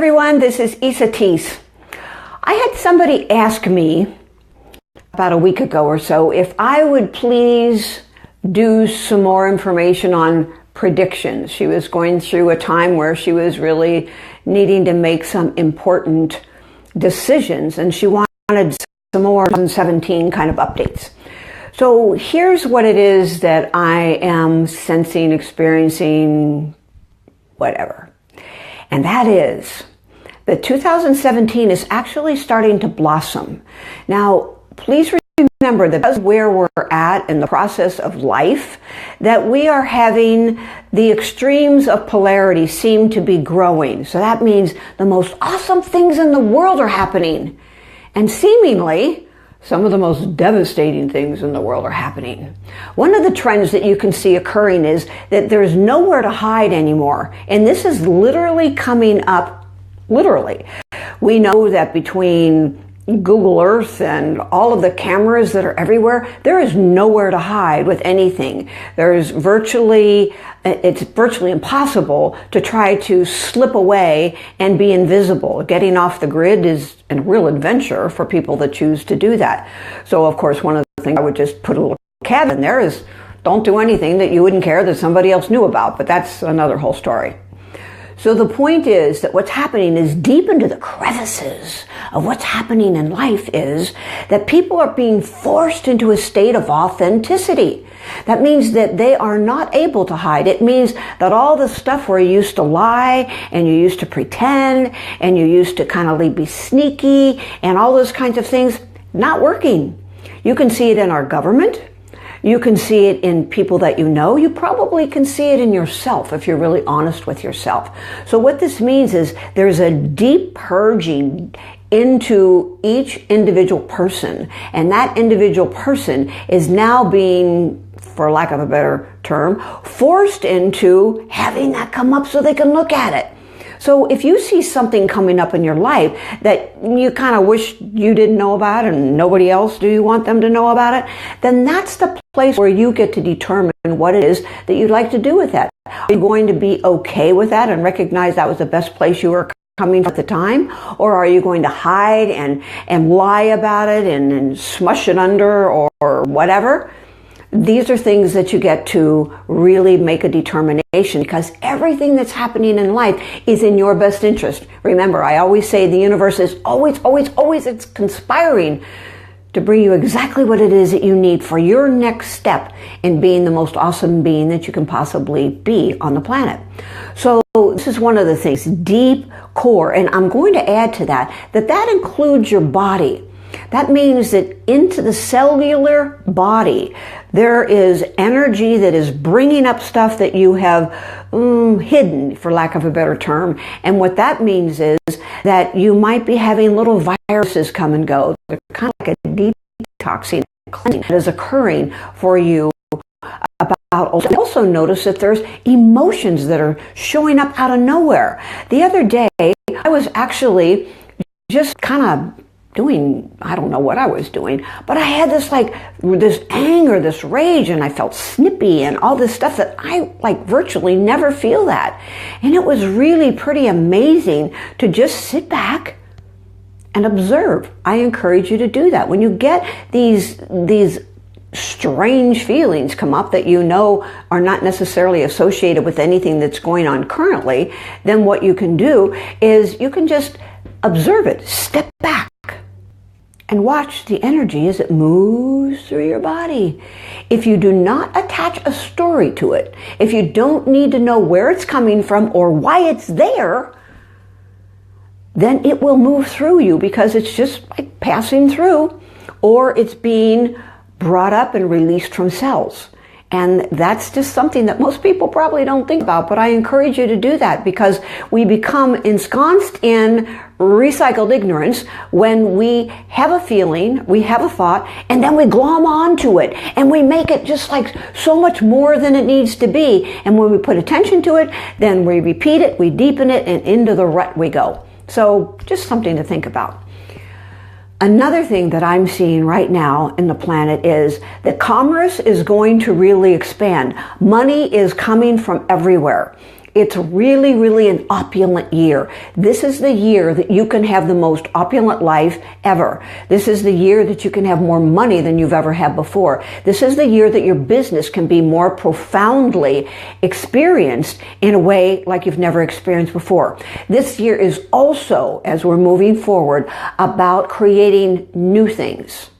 everyone, this is Isa Teese. I had somebody ask me about a week ago or so if I would please do some more information on predictions. She was going through a time where she was really needing to make some important decisions, and she wanted some more 2017 kind of updates. So here's what it is that I am sensing, experiencing, whatever. And that is that 2017 is actually starting to blossom. Now, please remember that because where we're at in the process of life, that we are having the extremes of polarity seem to be growing. So that means the most awesome things in the world are happening. And seemingly, some of the most devastating things in the world are happening. One of the trends that you can see occurring is that there's nowhere to hide anymore. And this is literally coming up, literally. We know that between Google Earth and all of the cameras that are everywhere, there is nowhere to hide with anything. It's virtually impossible to try to slip away and be invisible. Getting off the grid is a real adventure for people that choose to do that. So of course, one of the things I would just put a little caveat in there is don't do anything that you wouldn't care that somebody else knew about, but that's another whole story. So the point is that what's happening is deep into the crevices of what's happening in life is that people are being forced into a state of authenticity. That means that they are not able to hide. It means that all the stuff where you used to lie and you used to pretend and you used to kind of be sneaky and all those kinds of things, not working. You can see it in our government. You can see it in people that you know. You probably can see it in yourself if you're really honest with yourself. So what this means is there's a deep purging into each individual person, and that individual person is now being, for lack of a better term, forced into having that come up so they can look at it. So if you see something coming up in your life that you kind of wish you didn't know about and nobody else, do you want them to know about it? Then that's the place where you get to determine what it is that you'd like to do with that. Are you going to be okay with that and recognize that was the best place you were coming from at the time? Or are you going to hide and lie about it and smush it under or whatever? These are things that you get to really make a determination, because everything that's happening in life is in your best interest. Remember, I always say the universe is always it's conspiring to bring you exactly what it is that you need for your next step in being the most awesome being that you can possibly be on the planet. So this is one of the things, deep core, and I'm going to add to that includes your body. That means that into the cellular body, there is energy that is bringing up stuff that you have hidden, for lack of a better term. And what that means is that you might be having little viruses come and go. They're kind of like a detoxing, cleansing that is occurring for you. Also notice that there's emotions that are showing up out of nowhere. The other day, I was actually just kind of doing, I don't know what I was doing, but I had this anger, this rage, and I felt snippy and all this stuff that I virtually never feel that. And it was really pretty amazing to just sit back and observe. I encourage you to do that. When you get these strange feelings come up that you know are not necessarily associated with anything that's going on currently, then what you can do is you can just observe it, step back, and watch the energy as it moves through your body. If you do not attach a story to it, if you don't need to know where it's coming from or why it's there, then it will move through you because it's just like passing through, or it's being brought up and released from cells. And that's just something that most people probably don't think about, but I encourage you to do that, because we become ensconced in recycled ignorance when we have a feeling, we have a thought, and then we glom onto it and we make it just like so much more than it needs to be. And when we put attention to it, then we repeat it, we deepen it, and into the rut we go. So just something to think about. Another thing that I'm seeing right now in the planet is that commerce is going to really expand. Money is coming from everywhere. It's really, really an opulent year. This is the year that you can have the most opulent life ever. This is the year that you can have more money than you've ever had before. This is the year that your business can be more profoundly experienced in a way like you've never experienced before. This year is also, as we're moving forward, about creating new things.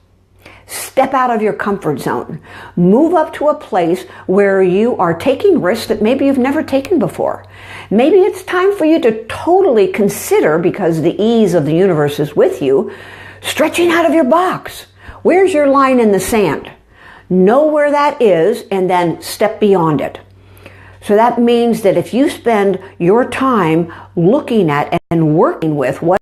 Step out of your comfort zone. Move up to a place where you are taking risks that maybe you've never taken before. Maybe it's time for you to totally consider, because the ease of the universe is with you, stretching out of your box. Where's your line in the sand? Know where that is and then step beyond it. So that means that if you spend your time looking at and working with what